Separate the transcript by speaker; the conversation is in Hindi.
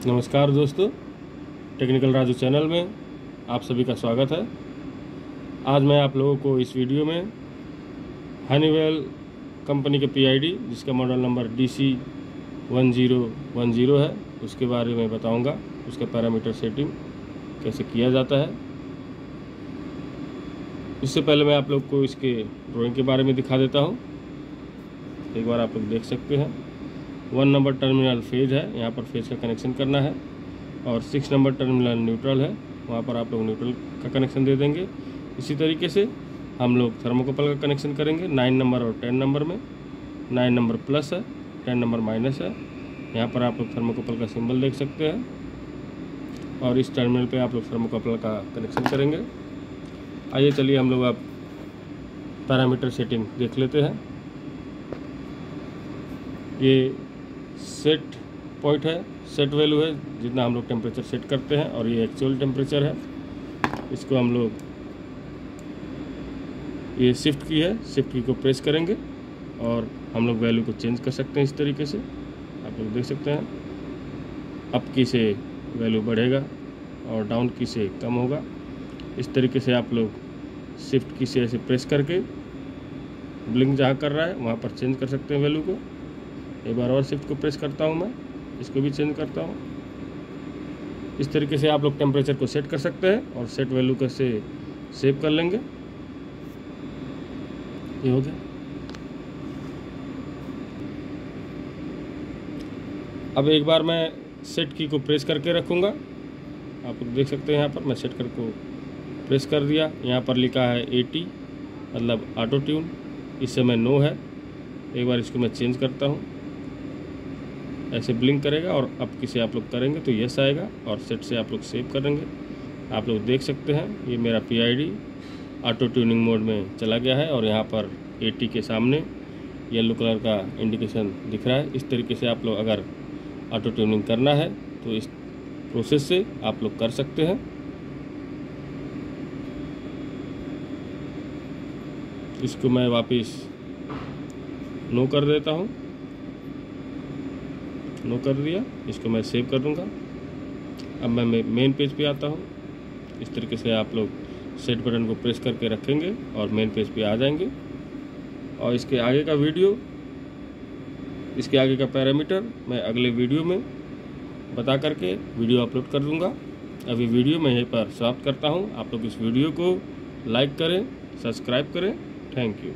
Speaker 1: नमस्कार दोस्तों, टेक्निकल राजू चैनल में आप सभी का स्वागत है। आज मैं आप लोगों को इस वीडियो में हनीवेल कंपनी के PID जिसका मॉडल नंबर DC1010 है उसके बारे में बताऊंगा। उसका पैरामीटर सेटिंग कैसे किया जाता है। इससे पहले मैं आप लोग को इसके ड्राइंग के बारे में दिखा देता हूं। एक बार आप लोग देख सकते हैं 1 नंबर टर्मिनल फेज है, यहाँ पर फेज का कनेक्शन करना है, और 6 नंबर टर्मिनल न्यूट्रल है, वहाँ पर आप लोग न्यूट्रल का कनेक्शन दे देंगे। इसी तरीके से हम लोग थर्मोकपल का कनेक्शन करेंगे 9 नंबर और 10 नंबर में। 9 नंबर प्लस है, 10 नंबर माइनस है। यहाँ पर आप लोग थर्मोकपल का सिंबल देख सकते हैं, और इस टर्मिनल पे आप लोग थर्मोकपल का कनेक्शन करेंगे। आइए चलिए हम लोग अब पैरामीटर सेटिंग देख लेते हैं। ये सेट पॉइंट है, सेट वैल्यू है, जितना हम लोग टेम्परेचर सेट करते हैं, और ये एक्चुअल टेम्परेचर है। इसको हम लोग ये शिफ्ट की है, शिफ्ट की को प्रेस करेंगे और हम लोग वैल्यू को चेंज कर सकते हैं। इस तरीके से आप लोग देख सकते हैं, अप की से वैल्यू बढ़ेगा और डाउन की से कम होगा। इस तरीके से आप लोग शिफ्ट की से ऐसे प्रेस करके ब्लिंक जहाँ कर रहा है वहाँ पर चेंज कर सकते हैं वैल्यू को। एक बार और शिफ्ट को प्रेस करता हूँ, मैं इसको भी चेंज करता हूँ। इस तरीके से आप लोग टेम्परेचर को सेट कर सकते हैं और सेट वैल्यू को से सेव कर लेंगे। ये हो गया। अब एक बार मैं सेट की को प्रेस करके रखूँगा। आप लोग देख सकते हैं यहाँ पर मैं सेट कर को प्रेस कर दिया। यहाँ पर लिखा है 80 मतलब ऑटो ट्यून, इस समय नो है। एक बार इसको मैं चेंज करता हूँ, ऐसे ब्लिंक करेगा, और अब किसे आप लोग करेंगे तो यस आएगा, और सेट से आप लोग सेव करेंगे। आप लोग देख सकते हैं ये मेरा PID ऑटो ट्यूनिंग मोड में चला गया है, और यहाँ पर 80 के सामने येलो कलर का इंडिकेशन दिख रहा है। इस तरीके से आप लोग अगर ऑटो ट्यूनिंग करना है तो इस प्रोसेस से आप लोग कर सकते हैं। इसको मैं वापस नो कर देता हूँ, नो कर दिया। इसको मैं सेव कर दूंगा। अब मैं मेन पेज पे आता हूँ। इस तरीके से आप लोग सेट बटन को प्रेस करके रखेंगे और मेन पेज पे आ जाएंगे, और इसके आगे का वीडियो, इसके आगे का पैरामीटर मैं अगले वीडियो में बता करके वीडियो अपलोड कर दूंगा। अभी वीडियो मैं यहीं पर समाप्त करता हूँ। आप लोग इस वीडियो को लाइक करें, सब्सक्राइब करें। Thank you.